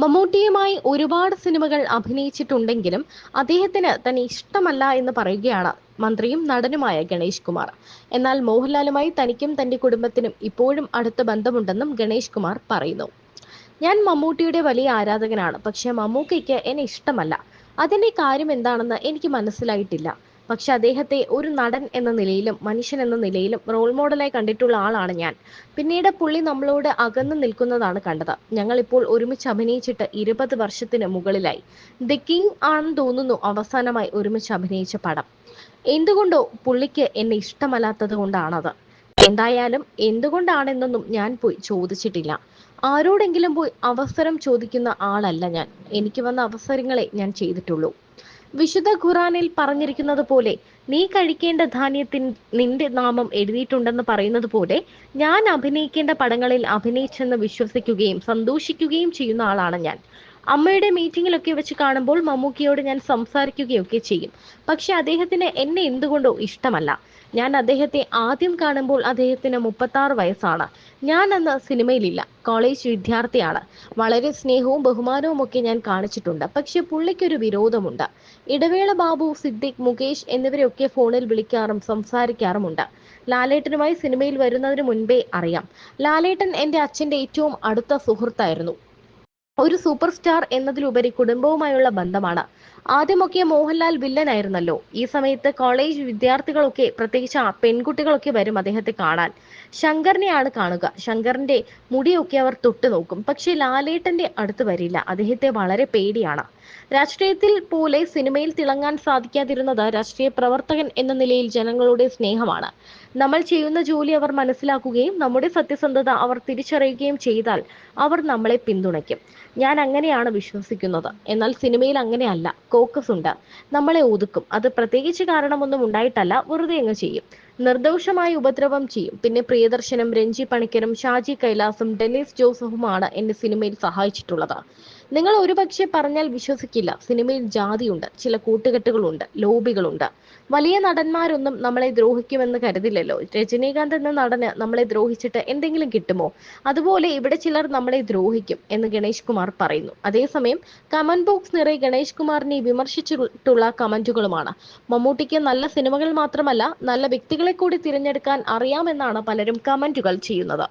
മമ്മൂട്ടിയുമായി ഒരുപാട് സിനിമകൾ അഭിനയിച്ചിട്ടുണ്ടെങ്കിലും അദ്ദേഹത്തിന് തന്നെ ഇഷ്ടമല്ല എന്ന് പറയുകയാണ് മന്ത്രിയും നടനുമായ ഗണേഷ് കുമാർ. എന്നാൽ മോഹൻലാലുമായി തനിക്കും തന്റെ കുടുംബത്തിനും ഇപ്പോഴും അടുത്ത ബന്ധമുണ്ടെന്നും ഗണേഷ് കുമാർ പറയുന്നു. ഞാൻ മമ്മൂട്ടിയുടെ വലിയ ആരാധകനാണ്. പക്ഷെ മമ്മൂക്കയ്ക്ക് എന്നെ ഇഷ്ടമല്ല. അതിന്റെ കാര്യം എന്താണെന്ന് എനിക്ക് മനസ്സിലായിട്ടില്ല. പക്ഷെ അദ്ദേഹത്തെ ഒരു നടൻ എന്ന നിലയിലും മനുഷ്യൻ എന്ന നിലയിലും റോൾ മോഡലായി കണ്ടിട്ടുള്ള ആളാണ് ഞാൻ. പിന്നീട് പുള്ളി നമ്മളോട് അകന്നു നിൽക്കുന്നതാണ് കണ്ടത്. ഞങ്ങൾ ഇപ്പോൾ ഒരുമിച്ച് അഭിനയിച്ചിട്ട് 20 വർഷത്തിന് മുകളിലായി. ദി കിങ് ആണെന്ന് തോന്നുന്നു അവസാനമായി ഒരുമിച്ച് അഭിനയിച്ച പടം. എന്തുകൊണ്ടോ പുള്ളിക്ക് എന്നെ ഇഷ്ടമല്ലാത്തത് കൊണ്ടാണത്. എന്തായാലും എന്തുകൊണ്ടാണെന്നൊന്നും ഞാൻ പോയി ചോദിച്ചിട്ടില്ല. ആരോടെങ്കിലും പോയി അവസരം ചോദിക്കുന്ന ആളല്ല ഞാൻ. എനിക്ക് വന്ന അവസരങ്ങളെ ഞാൻ ചെയ്തിട്ടുള്ളൂ. വിശുദ്ധ ഖുറാനിൽ പറഞ്ഞിരിക്കുന്നത് പോലെ നീ കഴിക്കേണ്ട ധാന്യത്തിൽ നിന്റെ നാമം എഴുതിയിട്ടുണ്ടെന്ന് പറയുന്നത് പോലെ ഞാൻ അഭിനയിക്കേണ്ട പടങ്ങളിൽ അഭിനയിച്ചെന്ന് വിശ്വസിക്കുകയും സന്തോഷിക്കുകയും ചെയ്യുന്ന ആളാണ് ഞാൻ. അമ്മയുടെ മീറ്റിങ്ങിലൊക്കെ വെച്ച് കാണുമ്പോൾ മമ്മൂക്കിയോട് ഞാൻ സംസാരിക്കുകയൊക്കെ ചെയ്യും. പക്ഷെ അദ്ദേഹത്തിന് എന്നെ എന്തുകൊണ്ടോ ഇഷ്ടമല്ല. ഞാൻ അദ്ദേഹത്തെ ആദ്യം കാണുമ്പോൾ അദ്ദേഹത്തിന് 36 വയസ്സാണ്. ഞാൻ അന്ന് സിനിമയിലില്ല, കോളേജ് വിദ്യാർത്ഥിയാണ്. വളരെ സ്നേഹവും ബഹുമാനവും ഒക്കെ ഞാൻ കാണിച്ചിട്ടുണ്ട്. പക്ഷെ പുള്ളിക്കൊരു വിരോധമുണ്ട്. ഇടവേള ബാബു, സിദ്ദിഖ്, മുകേഷ് എന്നിവരെയൊക്കെ ഫോണിൽ വിളിക്കാറും സംസാരിക്കാറുമുണ്ട്. ലാലേട്ടനുമായി സിനിമയിൽ വരുന്നതിന് മുൻപേ അറിയാം. ലാലേട്ടൻ എൻ്റെ അച്ഛൻ്റെ ഏറ്റവും അടുത്ത സുഹൃത്തായിരുന്നു. ഒരു സൂപ്പർ സ്റ്റാർ എന്നതിലുപരി കുടുംബവുമായുള്ള ബന്ധമാണ്. ആദ്യമൊക്കെ മോഹൻലാൽ വില്ലനായിരുന്നല്ലോ. ഈ സമയത്ത് കോളേജ് വിദ്യാർത്ഥികളൊക്കെ, പ്രത്യേകിച്ച് പെൺകുട്ടികളൊക്കെ വരും അദ്ദേഹത്തെ കാണാൻ. ശങ്കറിനെയാണ് കാണുക. ശങ്കറിന്റെ മുടിയൊക്കെ അവർ തൊട്ടു നോക്കും. പക്ഷെ ലാലേട്ടന്റെ അടുത്ത് വരില്ല. അദ്ദേഹത്തെ വളരെ പേടിയാണ്. രാഷ്ട്രീയത്തിൽ പോലെ സിനിമയിൽ തിളങ്ങാൻ സാധിക്കാതിരുന്നത് രാഷ്ട്രീയ പ്രവർത്തകൻ എന്ന നിലയിൽ ജനങ്ങളുടെ സ്നേഹമാണ്. നമ്മൾ ചെയ്യുന്ന ജോലി അവർ മനസ്സിലാക്കുകയും നമ്മുടെ സത്യസന്ധത അവർ തിരിച്ചറിയുകയും ചെയ്താൽ അവർ നമ്മളെ പിന്തുണയ്ക്കും. ഞാൻ അങ്ങനെയാണ് വിശ്വസിക്കുന്നത്. എന്നാൽ സിനിമയിൽ അങ്ങനെയല്ല. കോക്കസ് ഉണ്ട്. നമ്മളെ ഒതുക്കും. അത് പ്രത്യേകിച്ച് കാരണമൊന്നും ഉണ്ടായിട്ടല്ല, വെറുതെ അങ്ങ് ചെയ്യും. നിർദോഷമായ ഉപദ്രവം ചെയ്യും. പിന്നെ പ്രിയദർശനും രഞ്ജി പണിക്കരും ഷാജി കൈലാസും ഡെന്നിസ് ജോസഫുമാണ് എന്നെ സിനിമയിൽ സഹായിച്ചിട്ടുള്ളത്. നിങ്ങൾ ഒരുപക്ഷെ പറഞ്ഞാൽ വിശ്വസിക്കില്ല. സിനിമയിൽ ജാതിയുണ്ട്, ചില കൂട്ടുകെട്ടുകളുണ്ട്, ലോബികളുണ്ട്. വലിയ നടന്മാരൊന്നും നമ്മളെ ദ്രോഹിക്കുമെന്ന് കരുതില്ലല്ലോ. രജനീകാന്ത് എന്ന നടന് നമ്മളെ ദ്രോഹിച്ചിട്ട് എന്തെങ്കിലും കിട്ടുമോ? അതുപോലെ ഇവിടെ ചിലർ നമ്മളെ ദ്രോഹിക്കും എന്ന് ഗണേഷ് കുമാർ പറയുന്നു. അതേസമയം കമന്റ് ബോക്സ് നിറയെ ഗണേഷ് കുമാറിനെ വിമർശിച്ചിട്ടുള്ള കമന്റുകളുമാണ്. മമ്മൂട്ടിക്ക് നല്ല സിനിമകൾ മാത്രമല്ല, നല്ല വ്യക്തികളെ കൂടി തിരഞ്ഞെടുക്കാൻ അറിയാമെന്നാണ് പലരും കമന്റുകൾ ചെയ്യുന്നത്.